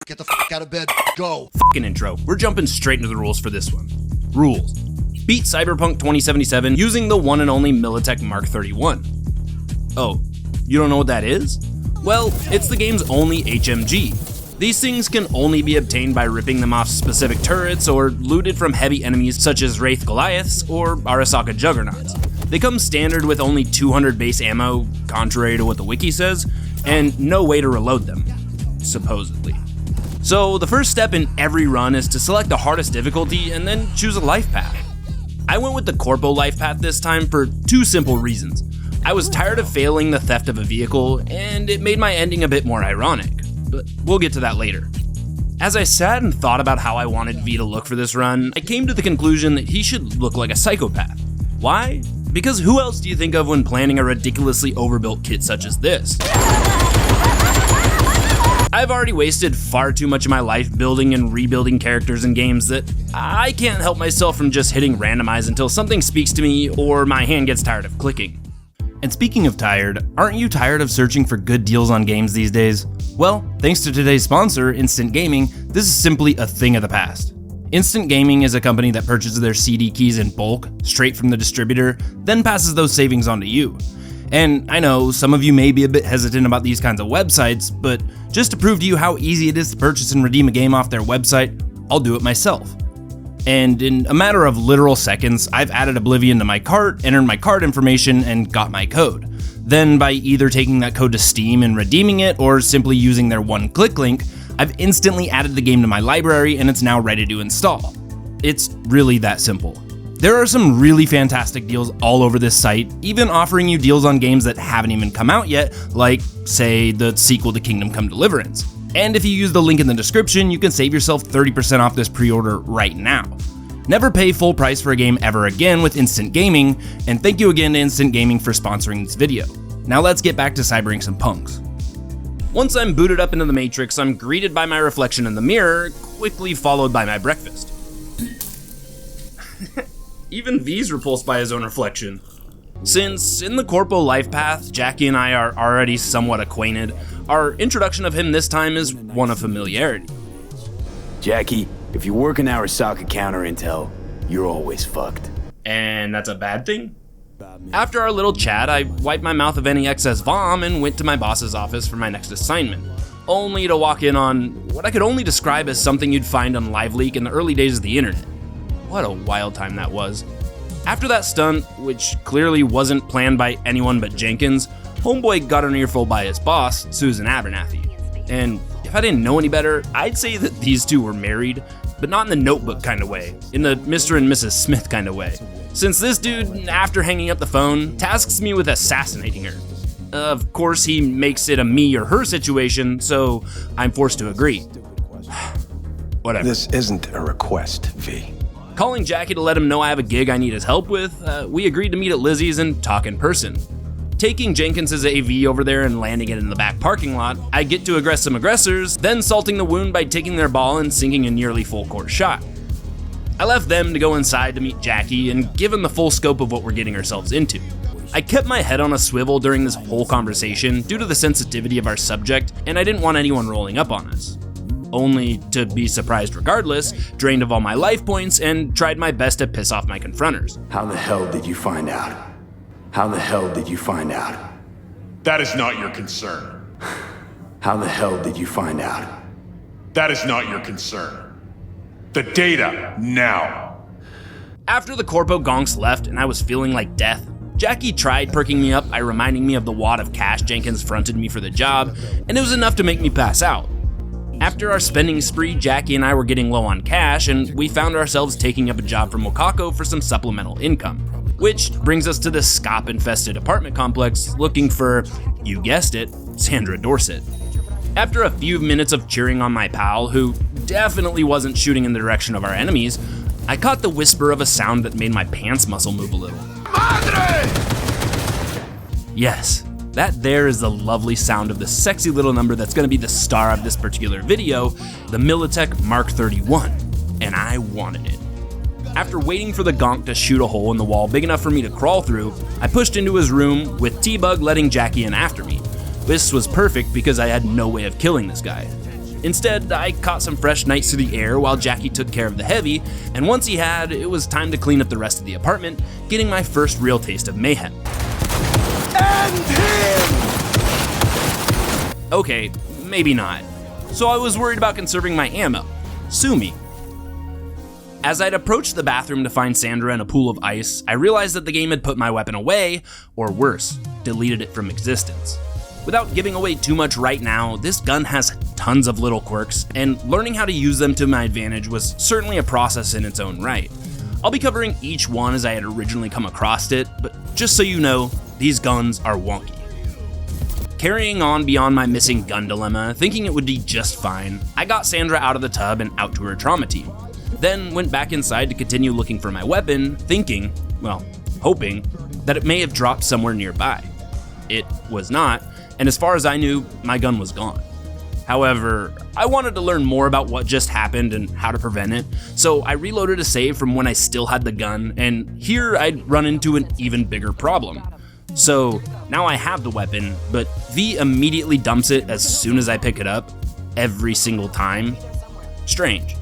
Get the fuck out of bed. Go. Fucking intro. We're jumping straight into the rules for this one. Rules. Beat Cyberpunk 2077 using the one and only Militech Mk. Oh, you don't know what that is? Well, it's the game's only HMG. These things can only be obtained by ripping them off specific turrets or looted from heavy enemies such as Wraith Goliaths or Arasaka Juggernauts. They come standard with only 200 base ammo, contrary to what the wiki says, and no way to reload them, supposedly. So the first step in every run is to select the hardest difficulty and then choose a life path. I went with the Corpo life path this time for two simple reasons. I was tired of failing the theft of a vehicle, and it made my ending a bit more ironic, but we'll get to that later. As I sat and thought about how I wanted V to look for this run, I came to the conclusion that he should look like a psychopath. Why? Because who else do you think of when planning a ridiculously overbuilt kit such as this? I've already wasted far too much of my life building and rebuilding characters in games that I can't help myself from just hitting randomize until something speaks to me or my hand gets tired of clicking. And speaking of tired, aren't you tired of searching for good deals on games these days? Well, thanks to today's sponsor, Instant Gaming, this is simply a thing of the past. Instant Gaming is a company that purchases their CD keys in bulk, straight from the distributor, then passes those savings on to you. And I know some of you may be a bit hesitant about these kinds of websites, but just to prove to you how easy it is to purchase and redeem a game off their website, I'll do it myself. And in a matter of literal seconds, I've added Oblivion to my cart, entered my card information, and got my code. Then by either taking that code to Steam and redeeming it, or simply using their one-click link, I've instantly added the game to my library and it's now ready to install. It's really that simple. There are some really fantastic deals all over this site, even offering you deals on games that haven't even come out yet, like, say, the sequel to Kingdom Come Deliverance. And if you use the link in the description, you can save yourself 30% off this pre-order right now. Never pay full price for a game ever again with Instant Gaming, and thank you again to Instant Gaming for sponsoring this video. Now let's get back to cybering some punks. Once I'm booted up into the Matrix, I'm greeted by my reflection in the mirror, quickly followed by my breakfast. Even V's repulsed by his own reflection. Since in the Corpo life path, Jackie and I are already somewhat acquainted, our introduction of him this time is one of familiarity. Jackie, if you work in Arasaka counter intel, you're always fucked. And that's a bad thing? After our little chat, I wiped my mouth of any excess vom and went to my boss's office for my next assignment, only to walk in on what I could only describe as something you'd find on LiveLeak in the early days of the internet. What a wild time that was. After that stunt, which clearly wasn't planned by anyone but Jenkins, homeboy got an earful by his boss, Susan Abernathy. And if I didn't know any better, I'd say that these two were married, but not in the Notebook kind of way, in the Mr. and Mrs. Smith kind of way. Since this dude, after hanging up the phone, tasks me with assassinating her. Of course, he makes it a me or her situation, so I'm forced to agree. Whatever. This isn't a request, V. Calling Jackie to let him know I have a gig I need his help with, we agreed to meet at Lizzie's and talk in person. Taking Jenkins's AV over there and landing it in the back parking lot, I get to aggress some aggressors, then salting the wound by taking their ball and sinking a nearly full court shot. I left them to go inside to meet Jackie and give him the full scope of what we're getting ourselves into. I kept my head on a swivel during this whole conversation due to the sensitivity of our subject, and I didn't want anyone rolling up on us. Only to be surprised regardless, drained of all my life points, and tried my best to piss off my confronters. How the hell did you find out? How the hell did you find out? That is not your concern. How the hell did you find out? That is not your concern. The data, now! After the Corpo gonks left and I was feeling like death, Jackie tried perking me up by reminding me of the wad of cash Jenkins fronted me for the job, and it was enough to make me pass out. After our spending spree, Jackie and I were getting low on cash, and we found ourselves taking up a job from Wakako for some supplemental income. Which brings us to this scop-infested apartment complex looking for, you guessed it, Sandra Dorset. After a few minutes of cheering on my pal, who definitely wasn't shooting in the direction of our enemies, I caught the whisper of a sound that made my pants muscle move a little. Madre! Yes, that there is the lovely sound of the sexy little number that's going to be the star of this particular video, the Militech Mk, and I wanted it. After waiting for the gonk to shoot a hole in the wall big enough for me to crawl through, I pushed into his room, with T-Bug letting Jackie in after me. This was perfect because I had no way of killing this guy. Instead, I caught some fresh nights through the air while Jackie took care of the heavy, and once he had, it was time to clean up the rest of the apartment, getting my first real taste of mayhem. End him! Okay, maybe not. So I was worried about conserving my ammo. Sue me. As I'd approached the bathroom to find Sandra in a pool of ice, I realized that the game had put my weapon away, or worse, deleted it from existence. Without giving away too much right now, this gun has tons of little quirks, and learning how to use them to my advantage was certainly a process in its own right. I'll be covering each one as I had originally come across it, but just so you know, these guns are wonky. Carrying on beyond my missing gun dilemma, thinking it would be just fine, I got Sandra out of the tub and out to her trauma team. Then went back inside to continue looking for my weapon, thinking, well, hoping, that it may have dropped somewhere nearby. It was not, and as far as I knew, my gun was gone. However, I wanted to learn more about what just happened and how to prevent it, so I reloaded a save from when I still had the gun, and here I'd run into an even bigger problem. So now I have the weapon, but V immediately dumps it as soon as I pick it up, every single time. Strange.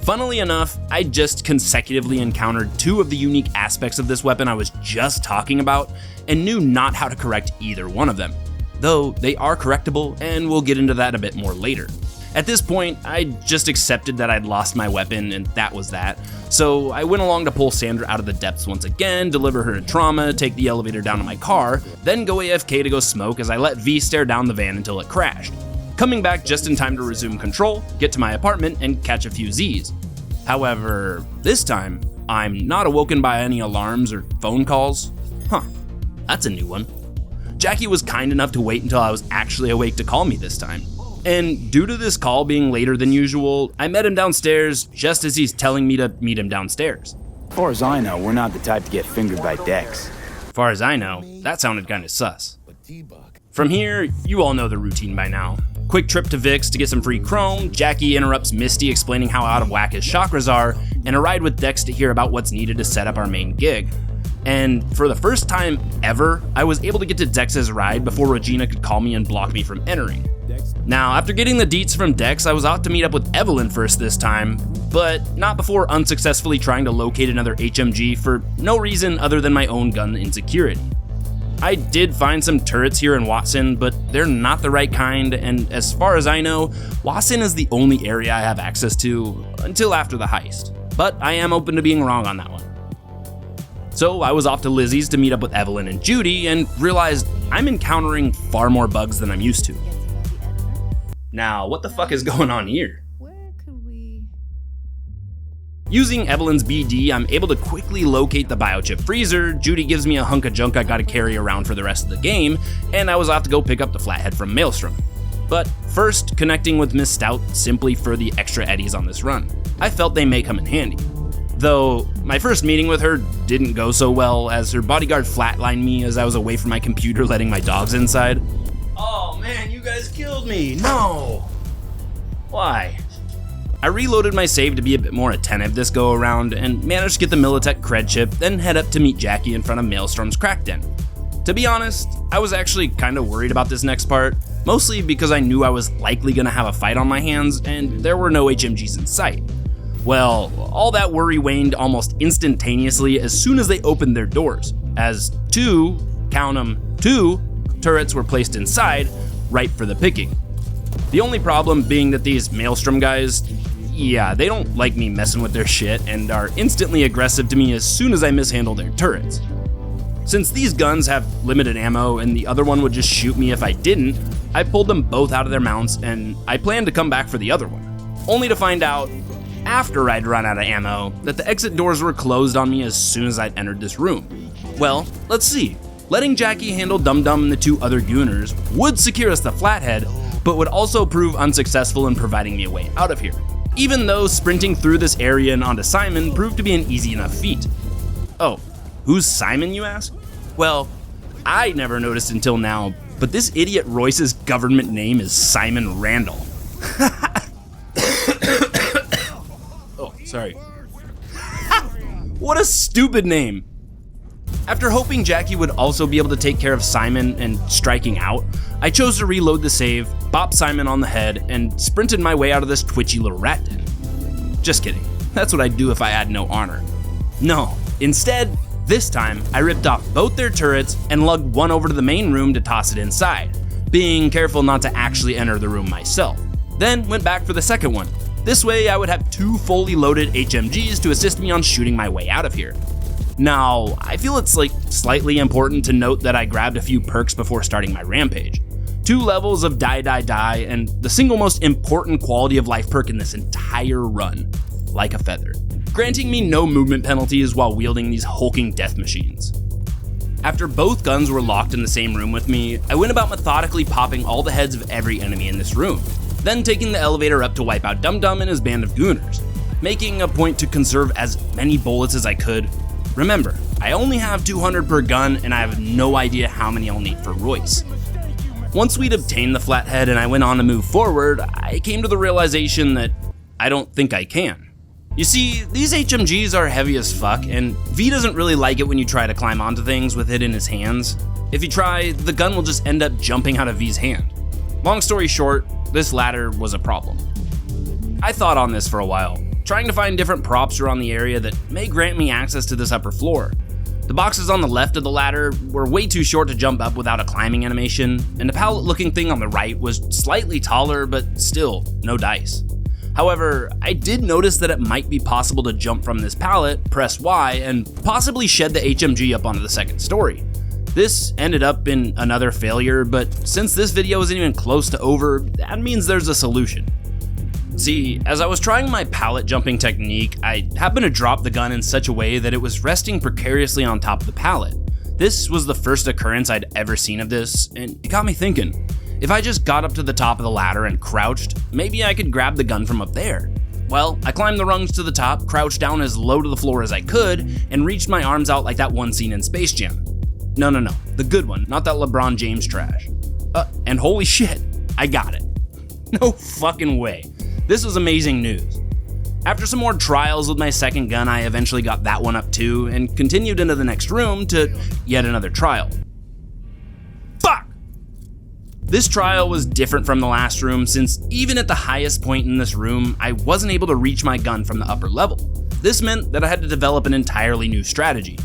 Funnily enough, I just consecutively encountered two of the unique aspects of this weapon I was just talking about, and knew not how to correct either one of them. Though they are correctable, and we'll get into that a bit more later. At this point, I just accepted that I'd lost my weapon, and that was that. So I went along to pull Sandra out of the depths once again, deliver her to trauma, take the elevator down to my car, then go AFK to go smoke as I let V stare down the van until it crashed. Coming back just in time to resume control, get to my apartment, and catch a few Z's. However, this time, I'm not awoken by any alarms or phone calls. Huh, that's a new one. Jackie was kind enough to wait until I was actually awake to call me this time. And due to this call being later than usual, I met him downstairs just as he's telling me to meet him downstairs. As far as I know, we're not the type to get fingered by Dex. Far as I know, that sounded kinda sus. From here, you all know the routine by now. Quick trip to Vic's to get some free chrome, Jackie interrupts Misty explaining how out of whack his chakras are, and a ride with Dex to hear about what's needed to set up our main gig. And for the first time ever, I was able to get to Dex's ride before Regina could call me and block me from entering. Now, after getting the deets from Dex, I was out to meet up with Evelyn first this time, but not before unsuccessfully trying to locate another HMG for no reason other than my own gun insecurity. I did find some turrets here in Watson, but they're not the right kind, and as far as I know, Watson is the only area I have access to until after the heist. But I am open to being wrong on that one. So I was off to Lizzie's to meet up with Evelyn and Judy, and realized I'm encountering far more bugs than I'm used to. Now, what the fuck is going on here? Using Evelyn's BD, I'm able to quickly locate the biochip freezer, Judy gives me a hunk of junk I gotta carry around for the rest of the game, and I was off to go pick up the flathead from Maelstrom. But first, connecting with Miss Stout simply for the extra eddies on this run. I felt they may come in handy. Though, my first meeting with her didn't go so well, as her bodyguard flatlined me as I was away from my computer letting my dogs inside. Oh man, you guys killed me, no! Why? I reloaded my save to be a bit more attentive this go around, and managed to get the Militech cred chip, then head up to meet Jackie in front of Maelstrom's crack den. To be honest, I was actually kinda worried about this next part, mostly because I knew I was likely gonna have a fight on my hands, and there were no HMGs in sight. Well, all that worry waned almost instantaneously as soon as they opened their doors, as two, count 'em, two, turrets were placed inside, ripe for the picking. The only problem being that these Maelstrom guys, yeah, they don't like me messing with their shit and are instantly aggressive to me as soon as I mishandle their turrets. Since these guns have limited ammo and the other one would just shoot me if I didn't, I pulled them both out of their mounts and I planned to come back for the other one, only to find out, after I'd run out of ammo, that the exit doors were closed on me as soon as I'd entered this room. Well, let's see. Letting Jackie handle Dum Dum and the two other gooners would secure us the flathead, but would also prove unsuccessful in providing me a way out of here, even though sprinting through this area and onto Simon proved to be an easy enough feat. Oh, who's Simon, you ask? Well, I never noticed until now, but this idiot Royce's government name is Simon Randall. Oh, sorry. What a stupid name. After hoping Jackie would also be able to take care of Simon and striking out, I chose to reload the save, bopped Simon on the head, and sprinted my way out of this twitchy little rat den. Just kidding, that's what I'd do if I had no honor. No, instead, this time I ripped off both their turrets and lugged one over to the main room to toss it inside, being careful not to actually enter the room myself. Then went back for the second one. This way I would have 2 fully loaded HMGs to assist me on shooting my way out of here. Now, I feel it's slightly important to note that I grabbed a few perks before starting my rampage. 2 levels of die, and the single most important quality of life perk in this entire run, like a feather, granting me no movement penalties while wielding these hulking death machines. After both guns were locked in the same room with me, I went about methodically popping all the heads of every enemy in this room, then taking the elevator up to wipe out Dum Dum and his band of gooners, making a point to conserve as many bullets as I could. Remember, I only have 200 per gun and I have no idea how many I'll need for Royce. Once we'd obtained the flathead and I went on to move forward, I came to the realization that I don't think I can. You see, these HMGs are heavy as fuck, and V doesn't really like it when you try to climb onto things with it in his hands. If you try, the gun will just end up jumping out of V's hand. Long story short, this ladder was a problem. I thought on this for a while, trying to find different props around the area that may grant me access to this upper floor. The boxes on the left of the ladder were way too short to jump up without a climbing animation, and the pallet-looking thing on the right was slightly taller, but still, no dice. However, I did notice that it might be possible to jump from this pallet, press Y, and possibly shed the HMG up onto the second story. This ended up in another failure, but since this video isn't even close to over, that means there's a solution. See, as I was trying my pallet jumping technique, I happened to drop the gun in such a way that it was resting precariously on top of the pallet. This was the first occurrence I'd ever seen of this, and it got me thinking. If I just got up to the top of the ladder and crouched, maybe I could grab the gun from up there. Well, I climbed the rungs to the top, crouched down as low to the floor as I could, and reached my arms out like that one scene in Space Jam. No, the good one, not that LeBron James trash. And holy shit, I got it. No fucking way. This was amazing news. After some more trials with my second gun, I eventually got that one up too, and continued into the next room to yet another trial. Fuck! This trial was different from the last room, since even at the highest point in this room, I wasn't able to reach my gun from the upper level. This meant that I had to develop an entirely new strategy.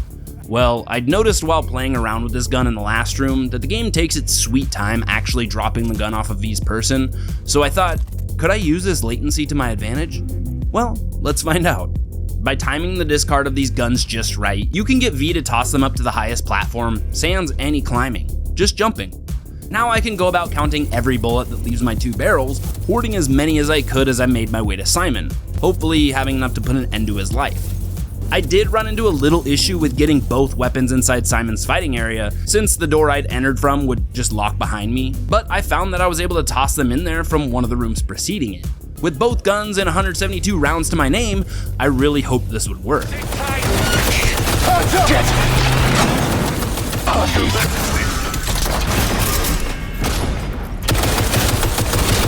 Well, I'd noticed while playing around with this gun in the last room that the game takes its sweet time actually dropping the gun off of V's person, so I thought, could I use this latency to my advantage? Well, let's find out. By timing the discard of these guns just right, you can get V to toss them up to the highest platform, sans any climbing, just jumping. Now I can go about counting every bullet that leaves my 2 barrels, hoarding as many as I could as I made my way to Simon, hopefully having enough to put an end to his life. I did run into a little issue with getting both weapons inside Simon's fighting area, since the door I'd entered from would just lock behind me, but I found that I was able to toss them in there from one of the rooms preceding it. With both guns and 172 rounds to my name, I really hoped this would work.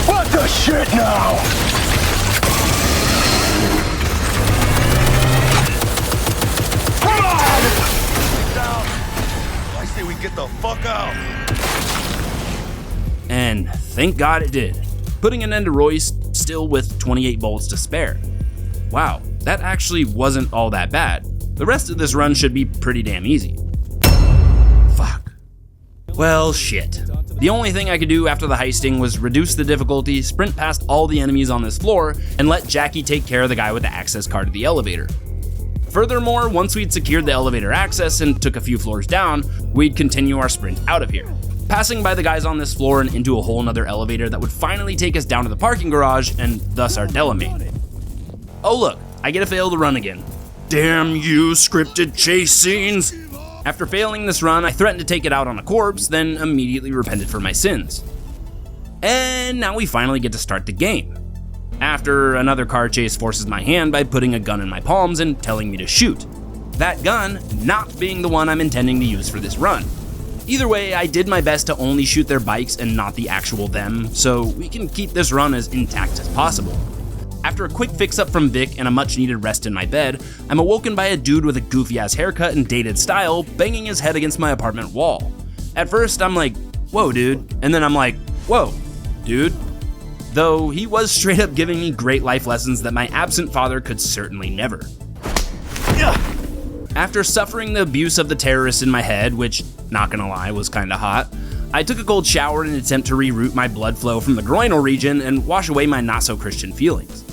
What the shit now? We get the fuck out. And thank God it did, putting an end to Royce still with 28 bullets to spare. Wow, that actually wasn't all that bad. The rest of this run should be pretty damn easy. Fuck. Well, shit. The only thing I could do after the heisting was reduce the difficulty, sprint past all the enemies on this floor, and let Jackie take care of the guy with the access card to the elevator. Furthermore, once we'd secured the elevator access and took a few floors down, we'd continue our sprint out of here, passing by the guys on this floor and into a whole nother elevator that would finally take us down to the parking garage and thus our Delamain. Oh look, I get to fail the run again. Damn you, scripted chase scenes! After failing this run, I threatened to take it out on a corpse, then immediately repented for my sins. And now we finally get to start the game. After another car chase forces my hand by putting a gun in my palms and telling me to shoot. That gun not being the one I'm intending to use for this run. Either way, I did my best to only shoot their bikes and not the actual them, so we can keep this run as intact as possible. After a quick fix-up from Vic and a much-needed rest in my bed, I'm awoken by a dude with a goofy-ass haircut and dated style banging his head against my apartment wall. At first, I'm like, whoa, dude, and then I'm like, whoa, dude. Though he was straight up giving me great life lessons that my absent father could certainly never. After suffering the abuse of the terrorists in my head, which, not gonna lie, was kinda hot, I took a cold shower in an attempt to reroute my blood flow from the groinal region and wash away my not-so-Christian feelings.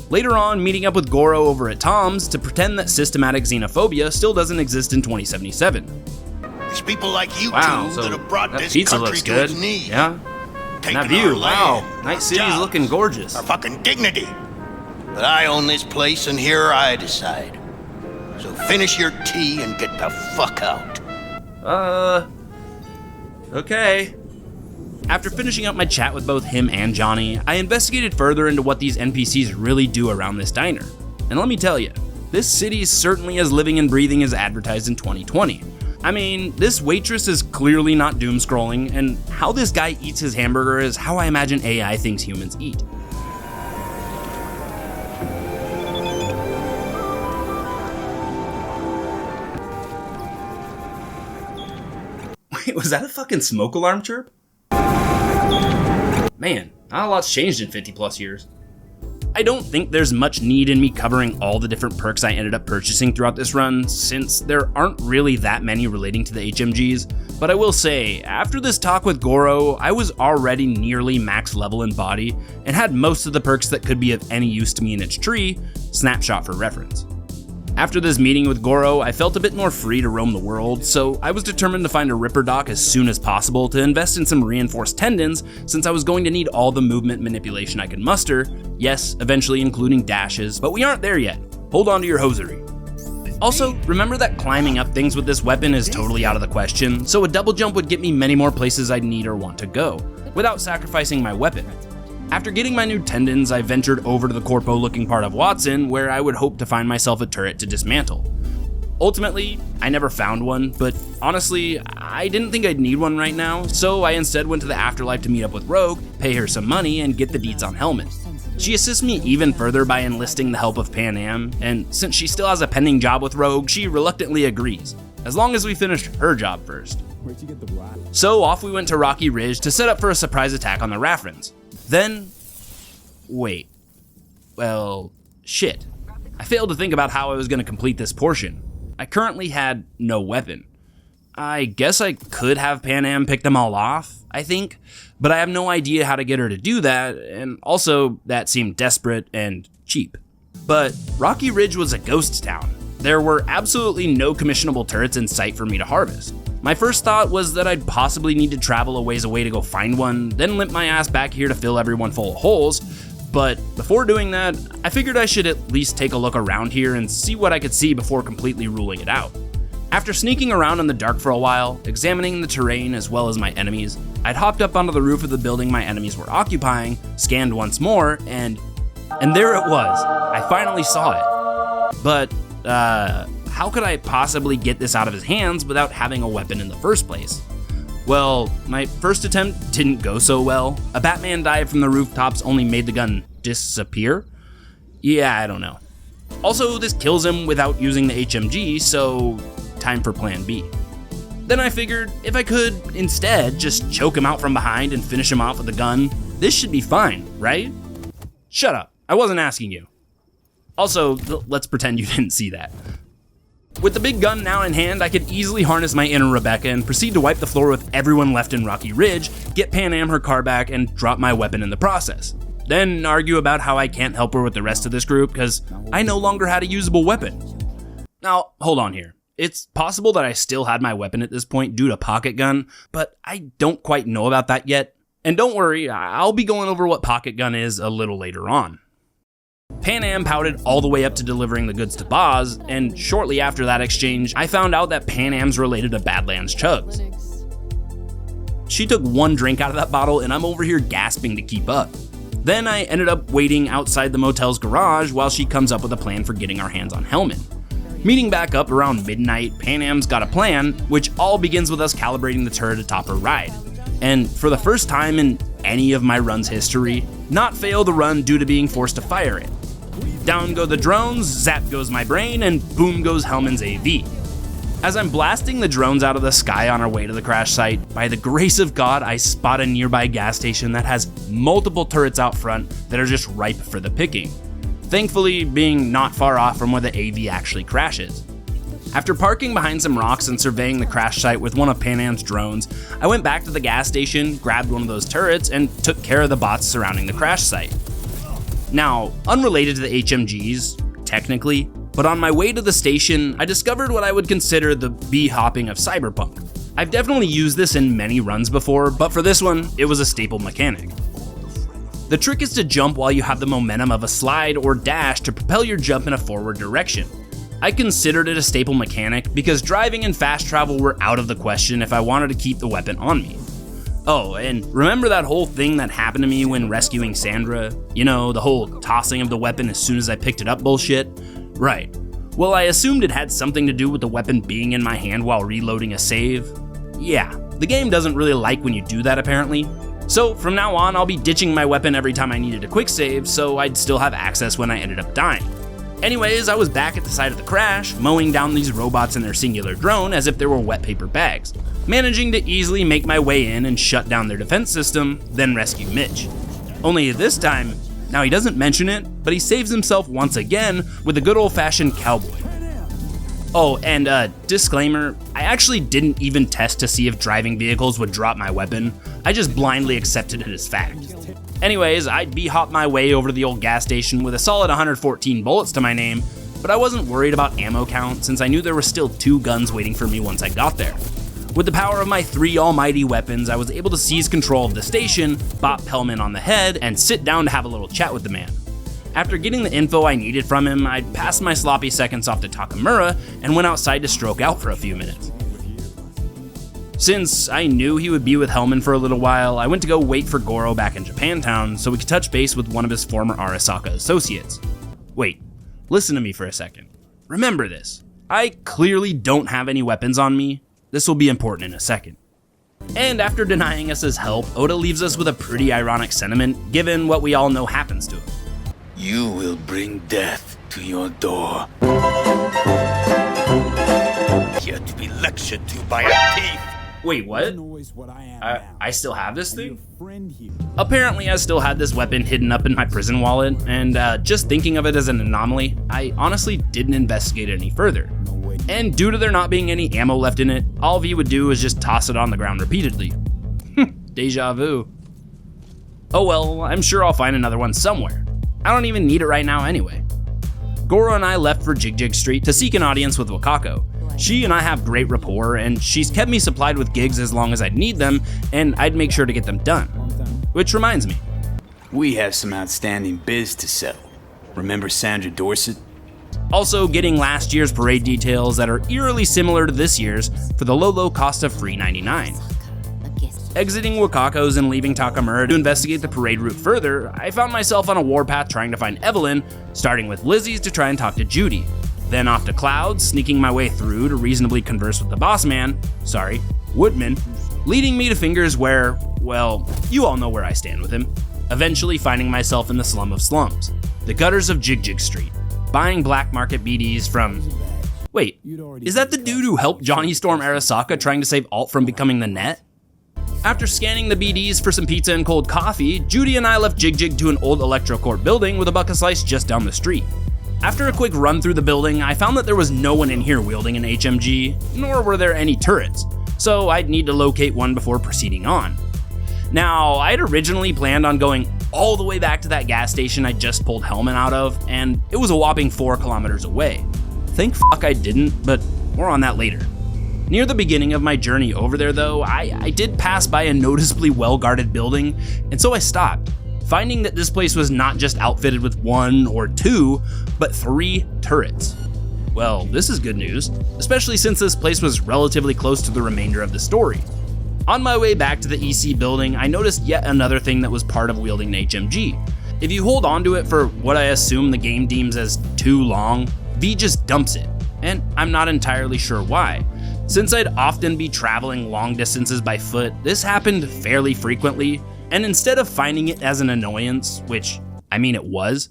Later on, meeting up with Goro over at Tom's to pretend that systematic xenophobia still doesn't exist in 2077. It's people like you Wow, two so that have brought that this pizza country looks to good. its knees. Yeah. Taking That view, our wow. land, Night our City's jobs, looking gorgeous. our fucking dignity. But I own this place and here I decide. So finish your tea and get the fuck out. Okay. After finishing up my chat with both him and Johnny, I investigated further into what these NPCs really do around this diner. And let me tell you, this city is certainly as living and breathing as advertised in 2020. I mean, this waitress is clearly not doom scrolling, and how this guy eats his hamburger is how I imagine AI thinks humans eat. Wait, was that a fucking smoke alarm chirp? Man, not a lot's changed in 50 plus years. I don't think there's much need in me covering all the different perks I ended up purchasing throughout this run, since there aren't really that many relating to the HMGs, but I will say, after this talk with Goro, I was already nearly max level in body, and had most of the perks that could be of any use to me in its tree, snapshot for reference. After this meeting with Goro, I felt a bit more free to roam the world, so I was determined to find a Ripper dock as soon as possible to invest in some reinforced tendons, since I was going to need all the movement manipulation I could muster, yes, eventually including dashes, but we aren't there yet. Hold on to your hosiery. Also, remember that climbing up things with this weapon is totally out of the question, so a double jump would get me many more places I'd need or want to go, without sacrificing my weapon. After getting my new tendons, I ventured over to the corpo-looking part of Watson, where I would hope to find myself a turret to dismantle. Ultimately, I never found one, but honestly, I didn't think I'd need one right now, so I instead went to the afterlife to meet up with Rogue, pay her some money, and get the deets on Helmet. She assists me even further by enlisting the help of Pan Am, and since she still has a pending job with Rogue, she reluctly agrees, as long as we finish her job first. So off we went to Rocky Ridge to set up for a surprise attack on the Raffrins. Then, wait, well, shit. I failed to think about how I was going to complete this portion. I currently had no weapon. I guess I could have Pan Am pick them all off, I think, but I have no idea how to get her to do that, and also that seemed desperate and cheap. But Rocky Ridge was a ghost town. There were absolutely no commissionable turrets in sight for me to harvest. My first thought was that I'd possibly need to travel a ways away to go find one, then limp my ass back here to fill everyone full of holes, but before doing that, I figured I should at least take a look around here and see what I could see before completely ruling it out. After sneaking around in the dark for a while, examining the terrain as well as my enemies, I'd hopped up onto the roof of the building my enemies were occupying, scanned once more, and there it was. I finally saw it. But, how could I possibly get this out of his hands without having a weapon in the first place? Well, my first attempt didn't go so well. A Batman dive from the rooftops only made the gun disappear? Yeah, I don't know. Also, this kills him without using the HMG, so time for plan B. Then I figured if I could instead just choke him out from behind and finish him off with a gun, this should be fine, right? Shut up, I wasn't asking you. Also, let's pretend you didn't see that. With the big gun now in hand, I could easily harness my inner Rebecca and proceed to wipe the floor with everyone left in Rocky Ridge, get Pan Am her car back, and drop my weapon in the process. Then argue about how I can't help her with the rest of this group because I no longer had a usable weapon. Now, hold on here. It's possible that I still had my weapon at this point due to Pocket Gun, but I don't quite know about that yet. And don't worry, I'll be going over what Pocket Gun is a little later on. Pan Am pouted all the way up to delivering the goods to Boz, and shortly after that exchange, I found out that Pan Am's related to Badlands Chugs. She took one drink out of that bottle, and I'm over here gasping to keep up. Then I ended up waiting outside the motel's garage while she comes up with a plan for getting our hands on Helmet. Meeting back up around midnight, Pan Am's got a plan, which all begins with us calibrating the turret atop her ride. And for the first time in any of my run's history, not fail the run due to being forced to fire it. Down go the drones, zap goes my brain, and boom goes Hellman's AV. As I'm blasting the drones out of the sky on our way to the crash site, by the grace of God, I spot a nearby gas station that has multiple turrets out front that are just ripe for the picking. Thankfully, being not far off from where the AV actually crashes. After parking behind some rocks and surveying the crash site with one of Pan Am's drones, I went back to the gas station, grabbed one of those turrets, and took care of the bots surrounding the crash site. Now, unrelated to the HMGs, technically, but on my way to the station, I discovered what I would consider the bee-hopping of Cyberpunk. I've definitely used this in many runs before, but for this one, it was a staple mechanic. The trick is to jump while you have the momentum of a slide or dash to propel your jump in a forward direction. I considered it a staple mechanic because driving and fast travel were out of the question if I wanted to keep the weapon on me. Oh, and remember that whole thing that happened to me when rescuing Sandra? You know, the whole tossing of the weapon as soon as I picked it up bullshit? Right. Well, I assumed it had something to do with the weapon being in my hand while reloading a save. Yeah, the game doesn't really like when you do that apparently. So from now on, I'll be ditching my weapon every time I needed a quick save so I'd still have access when I ended up dying. Anyways, I was back at the site of the crash, mowing down these robots in their singular drone as if they were wet paper bags, managing to easily make my way in and shut down their defense system, then rescue Mitch. Only this time, now he doesn't mention it, but he saves himself once again with a good old-fashioned cowboy. Oh, and disclaimer, I actually didn't even test to see if driving vehicles would drop my weapon, I just blindly accepted it as fact. Anyways, I'd bee-hop my way over to the old gas station with a solid 114 bullets to my name, but I wasn't worried about ammo count since I knew there were still 2 guns waiting for me once I got there. With the power of my 3 almighty weapons, I was able to seize control of the station, bop Hellman on the head, and sit down to have a little chat with the man. After getting the info I needed from him, I'd passed my sloppy seconds off to Takamura and went outside to stroke out for a few minutes. Since I knew he would be with Hellman for a little while, I went to go wait for Goro back in Japantown so we could touch base with one of his former Arasaka associates. Wait, listen to me for a second. Remember this. I clearly don't have any weapons on me. This will be important in a second. And after denying us his help, Oda leaves us with a pretty ironic sentiment, given what we all know happens to him. You will bring death to your door. Here to be lectured to by a thief. Wait, what? I still have this thing? Apparently I still had this weapon hidden up in my prison wallet, and just thinking of it as an anomaly, I honestly didn't investigate it any further. And due to there not being any ammo left in it, all V would do is just toss it on the ground repeatedly. Deja vu. Oh well, I'm sure I'll find another one somewhere. I don't even need it right now anyway. Goro and I left for Jig Street to seek an audience with Wakako. She and I have great rapport, and she's kept me supplied with gigs as long as I'd need them, and I'd make sure to get them done. Which reminds me. We have some outstanding biz to settle. Remember Sandra Dorset? Also getting last year's parade details that are eerily similar to this year's for the low cost of free $99. Exiting Wakako's and leaving Takamura to investigate the parade route further, I found myself on a warpath trying to find Evelyn, starting with Lizzie's to try and talk to Judy. Then off to Clouds, sneaking my way through to reasonably converse with the boss man, Woodman, leading me to Fingers where, well, you all know where I stand with him. Eventually finding myself in the slum of slums, the gutters of Jig Street, buying black market BDs from... Wait, is that the dude who helped Johnny Storm Arasaka trying to save Alt from becoming the Net? After scanning the BDs for some pizza and cold coffee, Judy and I left Jig to an old ElectroCorp building with a bucket slice just down the street. After a quick run through the building, I found that there was no one in here wielding an HMG, nor were there any turrets, so I'd need to locate one before proceeding on. Now, I'd originally planned on going all the way back to that gas station I just pulled Hellman out of, and it was a whopping 4 kilometers away. Thank fuck I didn't, but more on that later. Near the beginning of my journey over there though, I did pass by a noticeably well-guarded building, and so I stopped, finding that this place was not just outfitted with 1 or 2, but 3 turrets. Well, this is good news, especially since this place was relatively close to the remainder of the story. On my way back to the EC building, I noticed yet another thing that was part of wielding an HMG. If you hold onto it for what I assume the game deems as too long, V just dumps it, and I'm not entirely sure why. Since I'd often be traveling long distances by foot, this happened fairly frequently, And instead of finding it as an annoyance, which, I mean it was,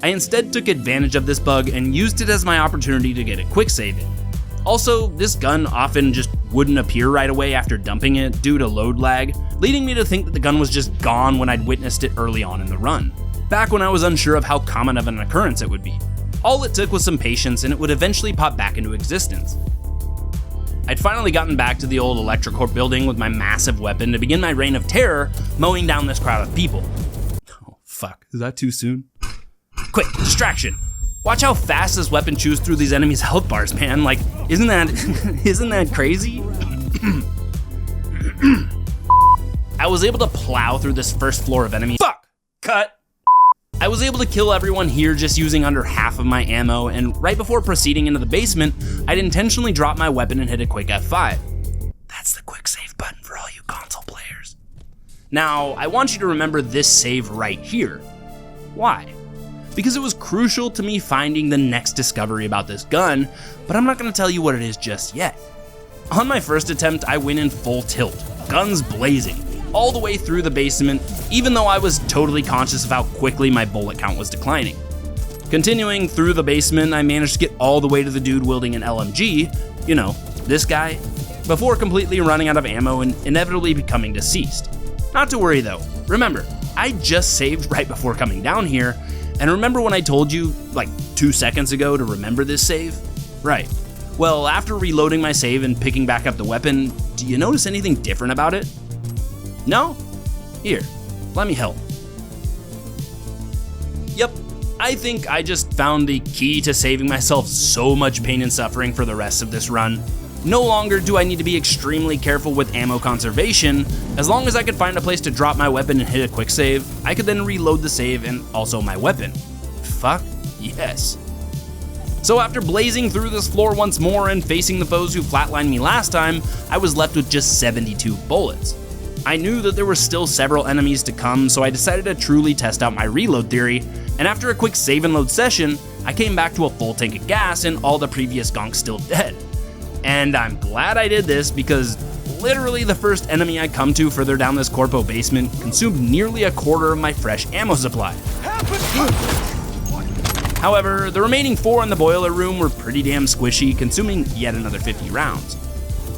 I instead took advantage of this bug and used it as my opportunity to get a quick save in. Also, this gun often just wouldn't appear right away after dumping it due to load lag, leading me to think that the gun was just gone when I'd witnessed it early on in the run, back when I was unsure of how common of an occurrence it would be. All it took was some patience and it would eventually pop back into existence. I'd finally gotten back to the old ElectroCorp building with my massive weapon to begin my reign of terror, mowing down this crowd of people. Oh fuck, is that too soon? Quick, distraction! Watch how fast this weapon chews through these enemies' health bars, man. Like, isn't that crazy? I was able to plow through this first floor of enemies. Fuck! Cut! I was able to kill everyone here just using under half of my ammo, and right before proceeding into the basement, I'd intentionally drop my weapon and hit a quick F5. That's the quick save button for all you console players. Now, I want you to remember this save right here. Why? Because it was crucial to me finding the next discovery about this gun, but I'm not going to tell you what it is just yet. On my first attempt, I went in full tilt, guns blazing, all the way through the basement, even though I was totally conscious of how quickly my bullet count was declining. Continuing through the basement, I managed to get all the way to the dude wielding an LMG, you know, this guy, before completely running out of ammo and inevitably becoming deceased. Not to worry though, remember, I just saved right before coming down here, and remember when I told you, like 2 seconds ago, to remember this save? Right. Well, after reloading my save and picking back up the weapon, do you notice anything different about it? No? Here, let me help. Yep, I think I just found the key to saving myself so much pain and suffering for the rest of this run. No longer do I need to be extremely careful with ammo conservation. As long as I could find a place to drop my weapon and hit a quick save, I could then reload the save and also my weapon. Fuck yes. So after blazing through this floor once more and facing the foes who flatlined me last time, I was left with just 72 bullets. I knew that there were still several enemies to come, so I decided to truly test out my reload theory, and after a quick save and load session, I came back to a full tank of gas and all the previous gonks still dead. And I'm glad I did this because literally the first enemy I come to further down this corpo basement consumed nearly a quarter of my fresh ammo supply. However, the remaining 4 in the boiler room were pretty damn squishy, consuming yet another 50 rounds.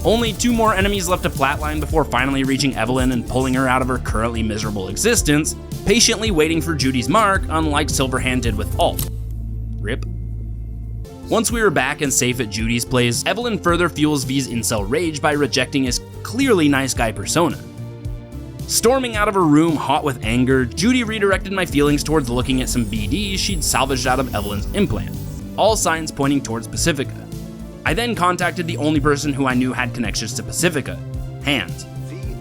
Only 2 more enemies left to flatline before finally reaching Evelyn and pulling her out of her currently miserable existence, patiently waiting for Judy's mark, unlike Silverhand did with Alt. RIP. Once we were back and safe at Judy's place, Evelyn further fuels V's incel rage by rejecting his clearly nice guy persona. Storming out of her room hot with anger, Judy redirected my feelings towards looking at some BDs she'd salvaged out of Evelyn's implant, all signs pointing towards Pacifica. I then contacted the only person who I knew had connections to Pacifica, Hands.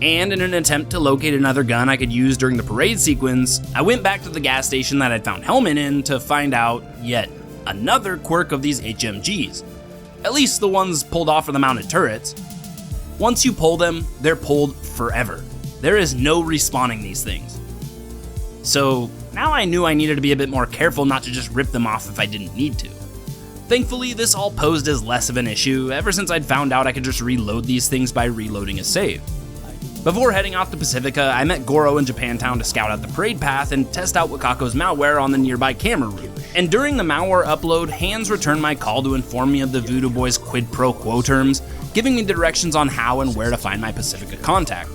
And in an attempt to locate another gun I could use during the parade sequence, I went back to the gas station that I'd found Hellman in to find out yet another quirk of these HMGs. At least the ones pulled off of the mounted turrets. Once you pull them, they're pulled forever. There is no respawning these things. So now I knew I needed to be a bit more careful not to just rip them off if I didn't need to. Thankfully, this all posed as less of an issue ever since I'd found out I could just reload these things by reloading a save. Before heading off to Pacifica, I met Goro in Japantown to scout out the parade path and test out Wakako's malware on the nearby camera route. And during the malware upload, Hands returned my call to inform me of the Voodoo Boys quid pro quo terms, giving me the directions on how and where to find my Pacifica contact.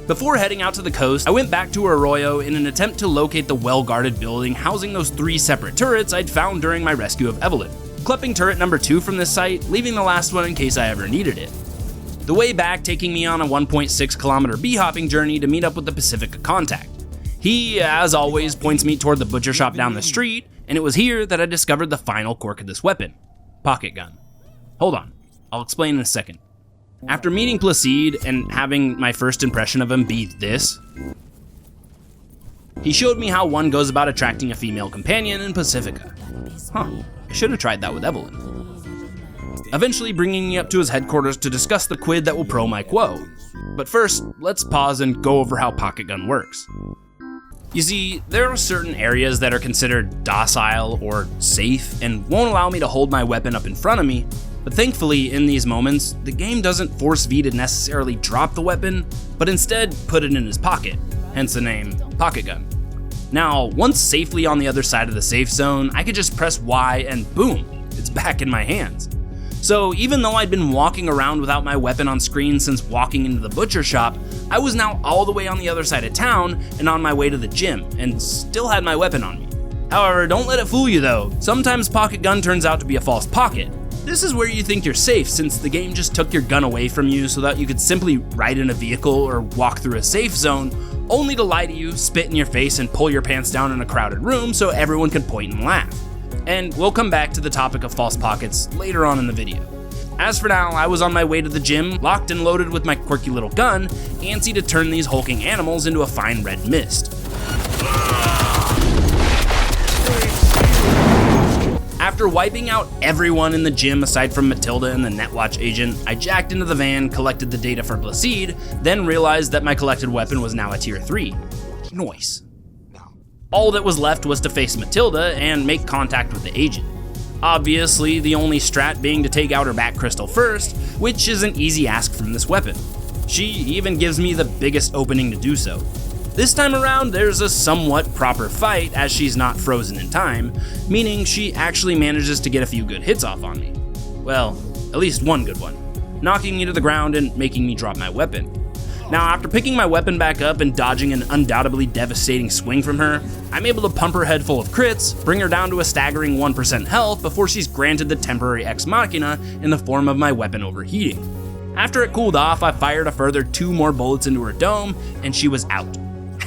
Before heading out to the coast, I went back to Arroyo in an attempt to locate the well-guarded building housing those 3 separate turrets I'd found during my rescue of Evelyn, clipping turret number 2 from this site, leaving the last one in case I ever needed it. The way back taking me on a 1.6 kilometer bee-hopping journey to meet up with the Pacifica contact. He, as always, points me toward the butcher shop down the street, and it was here that I discovered the final quirk of this weapon, pocket gun. Hold on, I'll explain in a second. After meeting Placide and having my first impression of him be this, he showed me how one goes about attracting a female companion in Pacifica. Huh, I should have tried that with Evelyn. Eventually bringing me up to his headquarters to discuss the quid that will pro my quo. But first, let's pause and go over how pocket gun works. You see, there are certain areas that are considered docile or safe and won't allow me to hold my weapon up in front of me, but thankfully in these moments, the game doesn't force V to necessarily drop the weapon, but instead put it in his pocket, hence the name Pocket Gun. Now, once safely on the other side of the safe zone, I could just press Y and boom, it's back in my hands. So even though I'd been walking around without my weapon on screen since walking into the butcher shop, I was now all the way on the other side of town and on my way to the gym, and still had my weapon on me. However, don't let it fool you though, sometimes Pocket Gun turns out to be a false pocket. This is where you think you're safe since the game just took your gun away from you so that you could simply ride in a vehicle or walk through a safe zone, only to lie to you, spit in your face, and pull your pants down in a crowded room so everyone can point and laugh. And we'll come back to the topic of false pockets later on in the video. As for now, I was on my way to the gym, locked and loaded with my quirky little gun, antsy to turn these hulking animals into a fine red mist. After wiping out everyone in the gym aside from Matilda and the Netwatch agent, I jacked into the van, collected the data for Placide, then realized that my collected weapon was now a tier 3. Nice. All that was left was to face Matilda and make contact with the agent. Obviously, the only strat being to take out her back crystal first, which is an easy ask from this weapon. She even gives me the biggest opening to do so. This time around, there's a somewhat proper fight as she's not frozen in time, meaning she actually manages to get a few good hits off on me. Well, at least one good one, knocking me to the ground and making me drop my weapon. Now, after picking my weapon back up and dodging an undoubtedly devastating swing from her, I'm able to pump her head full of crits, bring her down to a staggering 1% health before she's granted the temporary ex machina in the form of my weapon overheating. After it cooled off, I fired a further 2 more bullets into her dome, and she was out.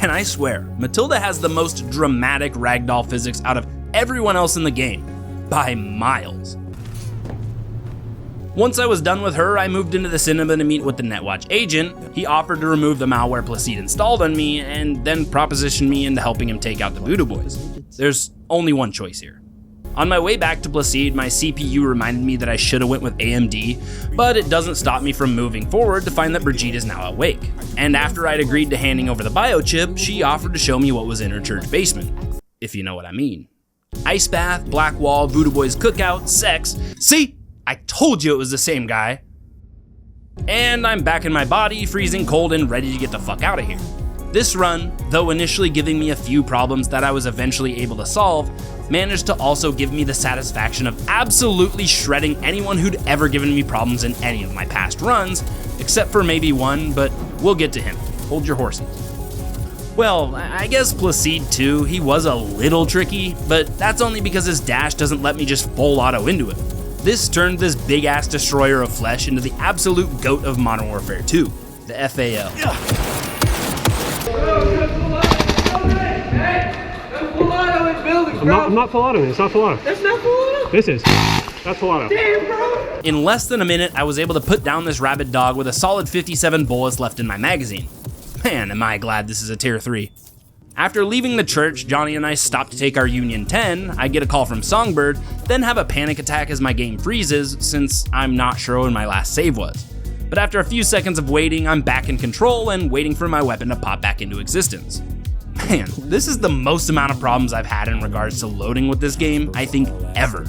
And I swear, Matilda has the most dramatic ragdoll physics out of everyone else in the game, by miles. Once I was done with her, I moved into the cinema to meet with the Netwatch agent. He offered to remove the malware Placide installed on me, and then propositioned me into helping him take out the Voodoo Boys. There's only one choice here. On my way back to Placide, my CPU reminded me that I should have went with AMD, but it doesn't stop me from moving forward to find that Brigitte is now awake. And after I'd agreed to handing over the biochip, she offered to show me what was in her church basement, if you know what I mean. Ice bath, black wall, Voodoo Boys cookout, sex. See? I told you it was the same guy. And I'm back in my body, freezing cold and ready to get the fuck out of here. This run, though initially giving me a few problems that I was eventually able to solve, managed to also give me the satisfaction of absolutely shredding anyone who'd ever given me problems in any of my past runs, except for maybe one, but we'll get to him. Hold your horses. Well, I guess Placide too, he was a little tricky, but that's only because his dash doesn't let me just full auto into it. This turned this big-ass destroyer of flesh into the absolute goat of Modern Warfare 2, the FAL. I'm not full auto, it's not full auto. That's not full auto? This is. That's full auto. Damn, bro. In less than a minute, I was able to put down this rabid dog with a solid 57 bullets left in my magazine. Man, am I glad this is a tier 3. After leaving the church, Johnny and I stop to take our Union 10, I get a call from Songbird, then have a panic attack as my game freezes since I'm not sure when my last save was. But after a few seconds of waiting, I'm back in control and waiting for my weapon to pop back into existence. Man, this is the most amount of problems I've had in regards to loading with this game, I think, ever.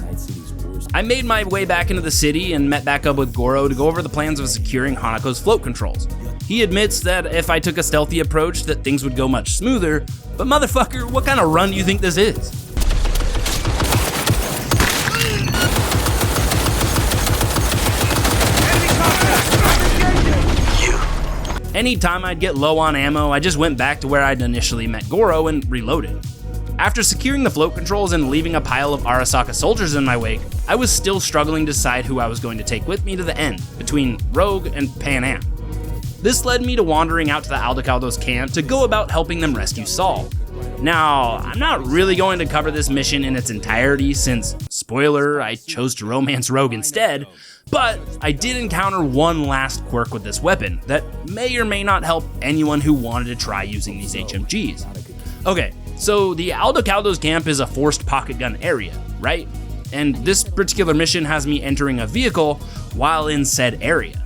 I made my way back into the city and met back up with Goro to go over the plans of securing Hanako's float controls. He admits that if I took a stealthy approach that things would go much smoother, but motherfucker, what kind of run do you think this is? Anytime I'd get low on ammo, I just went back to where I'd initially met Goro and reloaded. After securing the float controls and leaving a pile of Arasaka soldiers in my wake, I was still struggling to decide who I was going to take with me to the end, between Rogue and Pan Am. This led me to wandering out to the Aldecaldo's camp to go about helping them rescue Saul. Now, I'm not really going to cover this mission in its entirety since, spoiler, I chose to romance Rogue instead, but I did encounter one last quirk with this weapon that may or may not help anyone who wanted to try using these HMGs. Okay, so the Aldecaldo's camp is a forced pocket gun area, right? And this particular mission has me entering a vehicle while in said area.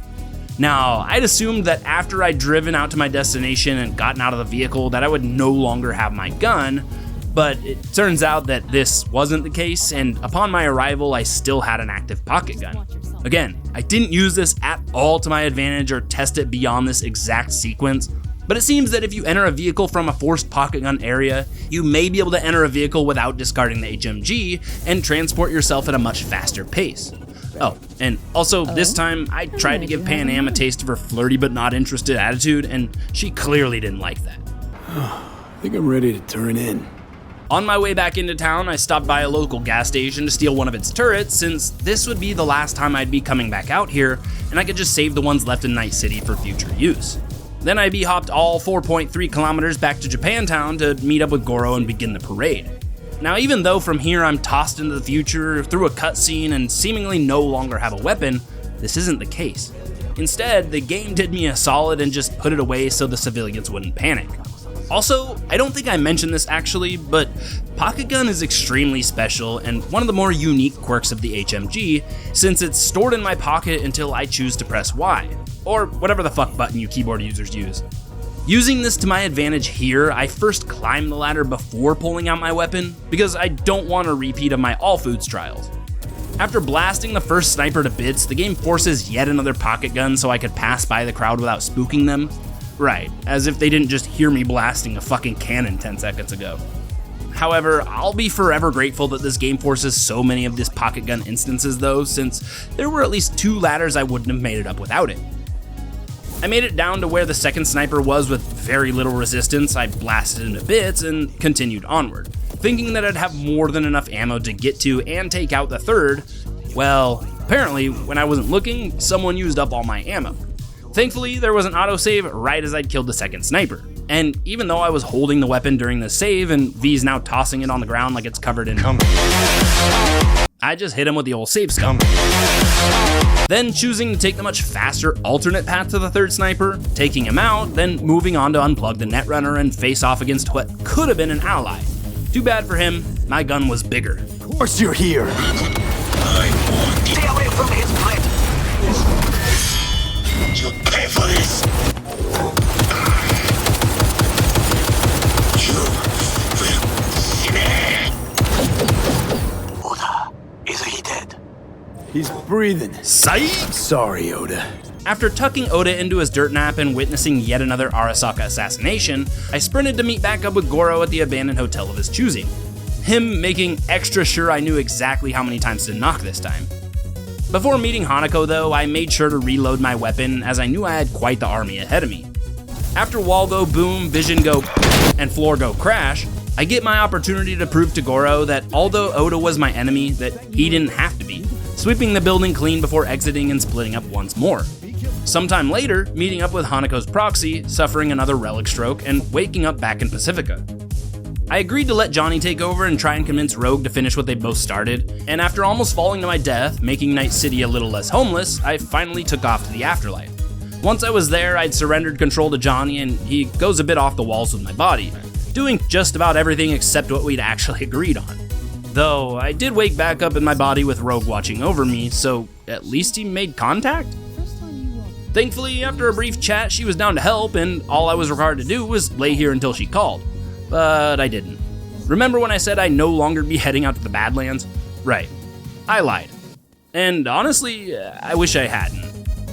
Now, I'd assumed that after I'd driven out to my destination and gotten out of the vehicle that I would no longer have my gun, but it turns out that this wasn't the case, and upon my arrival, I still had an active pocket gun. Again, I didn't use this at all to my advantage or test it beyond this exact sequence, But it seems that if you enter a vehicle from a forced pocket gun area, you may be able to enter a vehicle without discarding the HMG and transport yourself at a much faster pace. Oh, and also this time I tried to give Pan Am a taste of her flirty but not interested attitude, and she clearly didn't like that. I think I'm ready to turn in. On my way back into town, I stopped by a local gas station to steal one of its turrets, since this would be the last time I'd be coming back out here, and I could just save the ones left in Night City for future use. Then I hopped all 4.3 kilometers back to Japantown to meet up with Goro and begin the parade. Now, even though from here I'm tossed into the future through a cutscene and seemingly no longer have a weapon, this isn't the case. Instead, the game did me a solid and just put it away so the civilians wouldn't panic. Also, I don't think I mentioned this actually, but Pocket Gun is extremely special and one of the more unique quirks of the HMG, since it's stored in my pocket until I choose to press Y, or whatever the fuck button you keyboard users use. Using this to my advantage here, I first climb the ladder before pulling out my weapon, because I don't want a repeat of my All Foods trials. After blasting the first sniper to bits, the game forces yet another pocket gun so I could pass by the crowd without spooking them. Right, as if they didn't just hear me blasting a fucking cannon 10 seconds ago. However, I'll be forever grateful that this game forces so many of this pocket gun instances though, since there were at least 2 ladders I wouldn't have made it up without it. I made it down to where the second sniper was with very little resistance. I blasted into bits and continued onward, thinking that I'd have more than enough ammo to get to and take out the third. Well, apparently, when I wasn't looking, someone used up all my ammo. Thankfully, there was an autosave right as I'd killed the second sniper. And even though I was holding the weapon during the save and V's now tossing it on the ground like it's covered in I just hit him with the old save scum. Then choosing to take the much faster alternate path to the third sniper, taking him out, then moving on to unplug the netrunner and face off against what could have been an ally. Too bad for him, my gun was bigger. Of course you're here. Stay away from his plate. You pay for this. You will. Oda, is he dead? He's breathing. Psych! Sorry, Oda. After tucking Oda into his dirt nap and witnessing yet another Arasaka assassination, I sprinted to meet back up with Goro at the abandoned hotel of his choosing. Him making extra sure I knew exactly how many times to knock this time. Before meeting Hanako though, I made sure to reload my weapon as I knew I had quite the army ahead of me. After wall go boom, vision go and floor go crash, I get my opportunity to prove to Goro that although Oda was my enemy, that he didn't have to be, sweeping the building clean before exiting and splitting up once more. Sometime later, meeting up with Hanako's proxy, suffering another relic stroke, and waking up back in Pacifica. I agreed to let Johnny take over and try and convince Rogue to finish what they both started, and after almost falling to my death, making Night City a little less homeless, I finally took off to the afterlife. Once I was there, I'd surrendered control to Johnny, and he goes a bit off the walls with my body, doing just about everything except what we'd actually agreed on. Though, I did wake back up in my body with Rogue watching over me, so at least he made contact? Thankfully, after a brief chat, she was down to help, and all I was required to do was lay here until she called. But I didn't. Remember when I said I'd no longer be heading out to the Badlands? Right. I lied. And honestly, I wish I hadn't.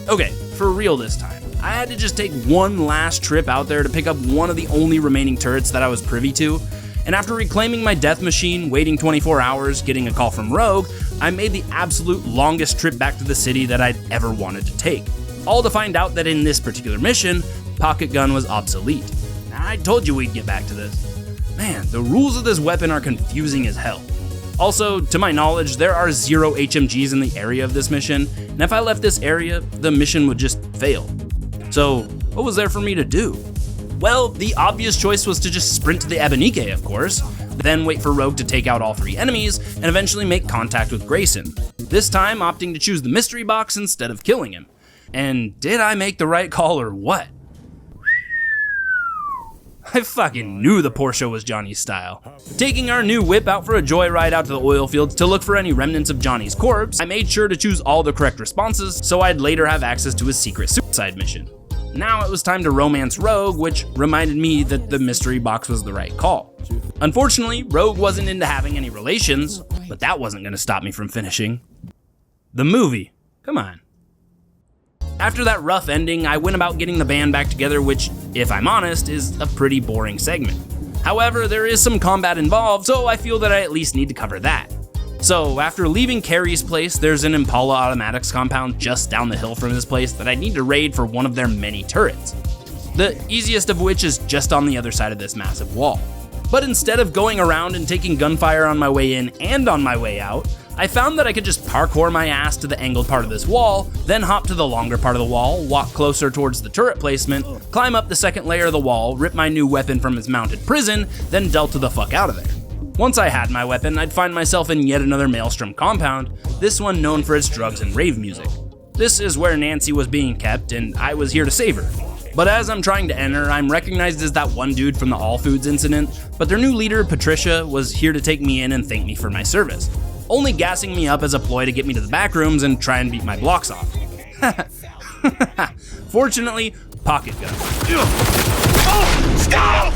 Okay, for real this time. I had to just take one last trip out there to pick up one of the only remaining turrets that I was privy to, and after reclaiming my death machine, waiting 24 hours, getting a call from Rogue, I made the absolute longest trip back to the city that I'd ever wanted to take. All to find out that in this particular mission, Pocket Gun was obsolete. I told you we'd get back to this. Man, the rules of this weapon are confusing as hell. Also, to my knowledge, there are 0 HMGs in the area of this mission, and if I left this area, the mission would just fail. So, what was there for me to do? Well, the obvious choice was to just sprint to the Mk, of course, then wait for Rogue to take out all 3 enemies, and eventually make contact with Grayson, this time opting to choose the mystery box instead of killing him. And did I make the right call or what? I fucking knew the Porsche was Johnny's style. Taking our new whip out for a joyride out to the oil fields to look for any remnants of Johnny's corpse, I made sure to choose all the correct responses so I'd later have access to his secret suicide mission. Now it was time to romance Rogue, which reminded me that the mystery box was the right call. Unfortunately, Rogue wasn't into having any relations, but that wasn't going to stop me from finishing. The movie. Come on. After that rough ending, I went about getting the band back together, which if I'm honest, is a pretty boring segment. However, there is some combat involved, so I feel that I at least need to cover that. So, after leaving Carrie's place, there's an Impala Automatics compound just down the hill from this place that I need to raid for one of their many turrets. The easiest of which is just on the other side of this massive wall. But instead of going around and taking gunfire on my way in and on my way out, I found that I could just parkour my ass to the angled part of this wall, then hop to the longer part of the wall, walk closer towards the turret placement, climb up the second layer of the wall, rip my new weapon from its mounted prison, then delta the fuck out of there. Once I had my weapon, I'd find myself in yet another Maelstrom compound, this one known for its drugs and rave music. This is where Nancy was being kept, and I was here to save her. But as I'm trying to enter, I'm recognized as that one dude from the All Foods incident, but their new leader, Patricia, was here to take me in and thank me for my service, only gassing me up as a ploy to get me to the back rooms and try and beat my blocks off. Fortunately, pocket gun. Oh, stop!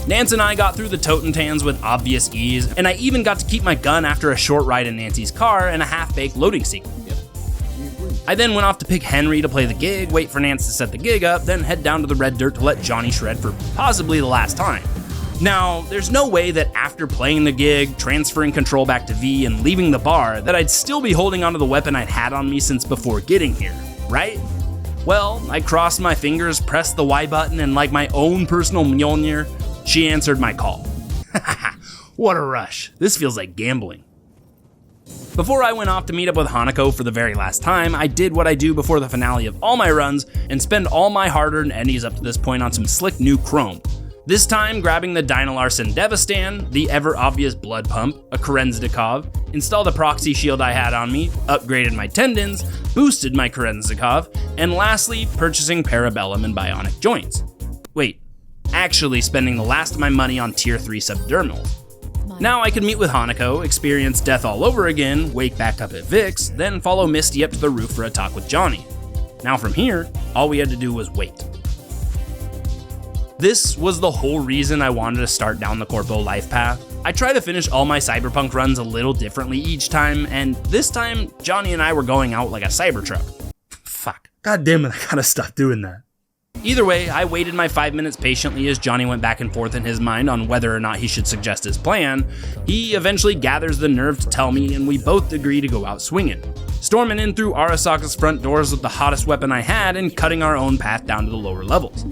Nance and I got through the Totentans with obvious ease, and I even got to keep my gun after a short ride in Nancy's car and a half-baked loading sequence. I then went off to pick Henry to play the gig, wait for Nance to set the gig up, then head down to the red dirt to let Johnny shred for possibly the last time. Now, there's no way that after playing the gig, transferring control back to V, and leaving the bar, that I'd still be holding onto the weapon I'd had on me since before getting here, right? Well, I crossed my fingers, pressed the Y button, and like my own personal Mjolnir, she answered my call. What a rush. This feels like gambling. Before I went off to meet up with Hanako for the very last time, I did what I do before the finale of all my runs and spend all my hard-earned endies up to this point on some slick new chrome. This time grabbing the Dynalarson Devastan, the ever-obvious blood pump, a Kerenzikov, installed a proxy shield I had on me, upgraded my tendons, boosted my Kerenzikov, and lastly, purchasing Parabellum and bionic joints. Wait, actually spending the last of my money on tier 3 subdermals. Now I could meet with Hanako, experience death all over again, wake back up at Vic's, then follow Misty up to the roof for a talk with Johnny. Now from here, all we had to do was wait. This was the whole reason I wanted to start down the Corpo life path. I try to finish all my Cyberpunk runs a little differently each time, and this time, Johnny and I were going out like a Cybertruck. Fuck, god damn it, I gotta stop doing that. Either way, I waited my 5 minutes patiently as Johnny went back and forth in his mind on whether or not he should suggest his plan. He eventually gathers the nerve to tell me, and we both agree to go out swinging, storming in through Arasaka's front doors with the hottest weapon I had and cutting our own path down to the lower levels.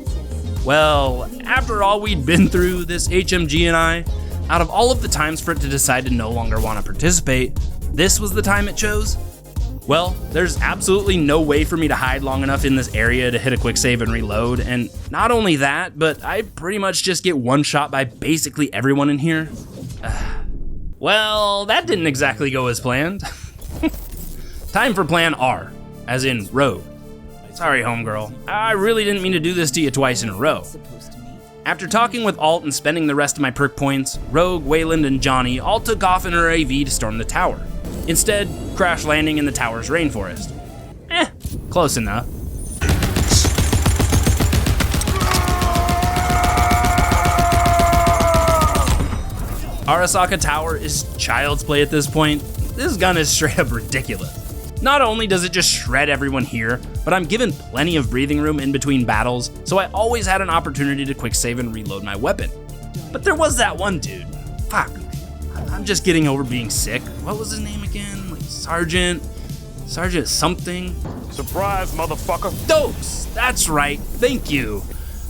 Well, after all we'd been through, this HMG and I, out of all of the times for it to decide to no longer want to participate, this was the time it chose? Well, there's absolutely no way for me to hide long enough in this area to hit a quick save and reload, and not only that, but I pretty much just get one shot by basically everyone in here. Well, that didn't exactly go as planned. Time for plan R, as in Rogue. Sorry, homegirl. I really didn't mean to do this to you twice in a row. After talking with Alt and spending the rest of my perk points, Rogue, Wayland, and Johnny all took off in her AV to storm the tower. Instead, crash landing in the tower's rainforest. Close enough. Arasaka Tower is child's play at this point. This gun is straight up ridiculous. Not only does it just shred everyone here, but I'm given plenty of breathing room in between battles, so I always had an opportunity to quick save and reload my weapon. But there was that one dude. Fuck. I'm just getting over being sick. What was his name again? Like Sergeant something? Surprise, motherfucker. Dopes! That's right, thank you.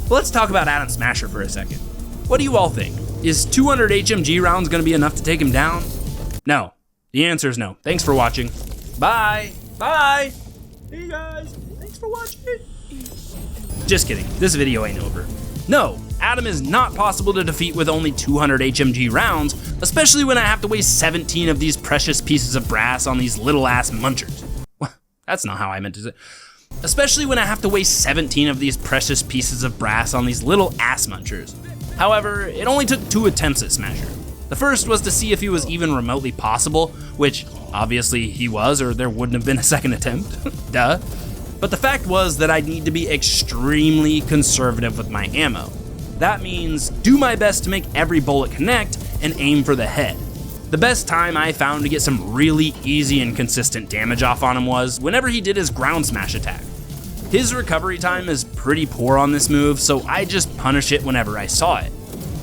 But let's talk about Adam Smasher for a second. What do you all think? Is 200 HMG rounds gonna be enough to take him down? No. The answer is no. Thanks for watching. Bye. Bye. Hey guys, thanks for watching. Just kidding, this video ain't over. No, Adam is not possible to defeat with only 200 HMG rounds, especially when I have to waste 17 of these precious pieces of brass on these little ass munchers. That's not how I meant to say. Especially when I have to waste 17 of these precious pieces of brass on these little ass munchers. However, it only took 2 attempts at Smasher. The first was to see if he was even remotely possible, which obviously he was, or there wouldn't have been a second attempt. Duh. But the fact was that I'd need to be extremely conservative with my ammo. That means do my best to make every bullet connect and aim for the head. The best time I found to get some really easy and consistent damage off on him was whenever he did his ground smash attack. His recovery time is pretty poor on this move, so I just punish it whenever I saw it.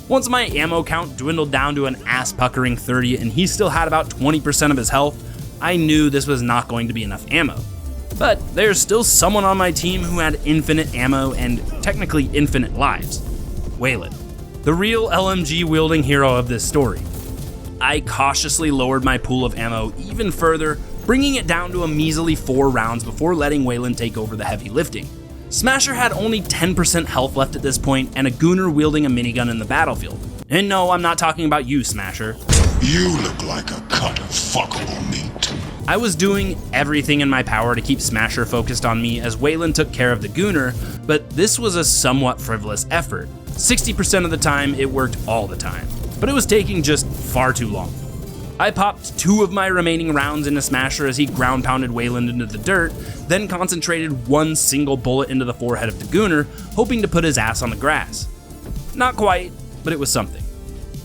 Once my ammo count dwindled down to an ass-puckering 30 and he still had about 20% of his health, I knew this was not going to be enough ammo. But there's still someone on my team who had infinite ammo and technically infinite lives. Waylon, the real LMG-wielding hero of this story. I cautiously lowered my pool of ammo even further, bringing it down to a measly 4 rounds before letting Waylon take over the heavy lifting. Smasher had only 10% health left at this point and a gooner wielding a minigun in the battlefield. And no, I'm not talking about you, Smasher. You look like a cut of fuckable meat. I was doing everything in my power to keep Smasher focused on me as Waylon took care of the gooner, but this was a somewhat frivolous effort. 60% of the time, it worked all the time, but it was taking just far too long. I popped 2 of my remaining rounds into Smasher as he ground pounded Waylon into the dirt, then concentrated 1 single bullet into the forehead of the gooner, hoping to put his ass on the grass. Not quite, but it was something.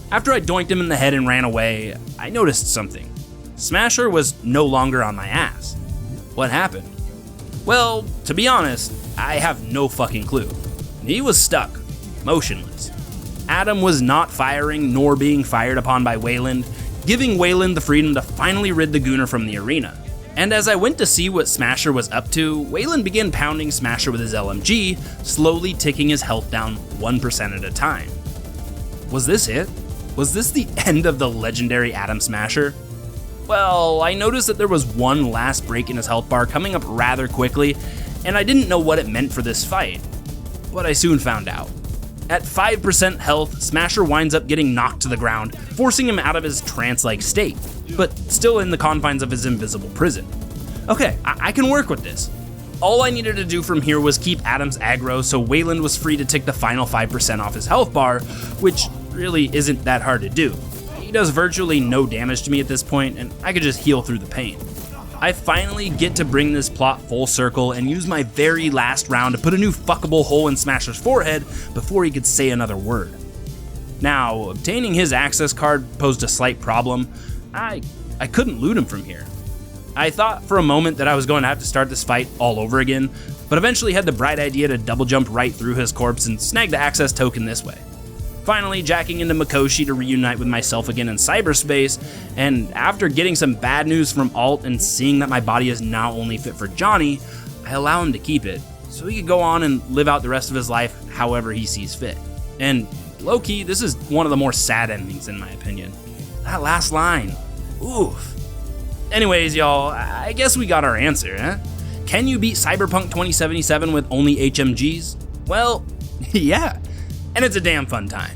After I doinked him in the head and ran away, I noticed something. Smasher was no longer on my ass. What happened? Well, to be honest, I have no fucking clue. He was stuck, motionless. Adam was not firing nor being fired upon by Waylon, giving Waylon the freedom to finally rid the gooner from the arena. And as I went to see what Smasher was up to, Waylon began pounding Smasher with his LMG, slowly ticking his health down 1% at a time. Was this it? Was this the end of the legendary Adam Smasher? Well, I noticed that there was one last break in his health bar coming up rather quickly, and I didn't know what it meant for this fight. But I soon found out. At 5% health, Smasher winds up getting knocked to the ground, forcing him out of his trance-like state, but still in the confines of his invisible prison. Okay, I can work with this. All I needed to do from here was keep Adam's aggro so Waylon was free to take the final 5% off his health bar, which really isn't that hard to do. He does virtually no damage to me at this point, and I could just heal through the pain. I finally get to bring this plot full circle and use my very last round to put a new fuckable hole in Smasher's forehead before he could say another word. Now, obtaining his access card posed a slight problem. I couldn't loot him from here. I thought for a moment that I was going to have to start this fight all over again, but eventually had the bright idea to double jump right through his corpse and snag the access token this way. Finally jacking into Mikoshi to reunite with myself again in cyberspace, and after getting some bad news from Alt and seeing that my body is now only fit for Johnny, I allow him to keep it, so he could go on and live out the rest of his life however he sees fit. And low-key, this is one of the more sad endings in my opinion. That last line, oof. Anyways, y'all, I guess we got our answer, eh? Can you beat Cyberpunk 2077 with only HMGs? Well, yeah. And it's a damn fun time.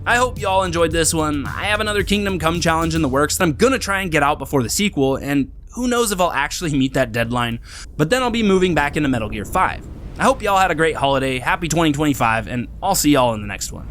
I hope y'all enjoyed this one. I have another Kingdom Come challenge in the works that I'm gonna try and get out before the sequel, and who knows if I'll actually meet that deadline, but then I'll be moving back into Metal Gear 5. I hope y'all had a great holiday, happy 2025, and I'll see y'all in the next one.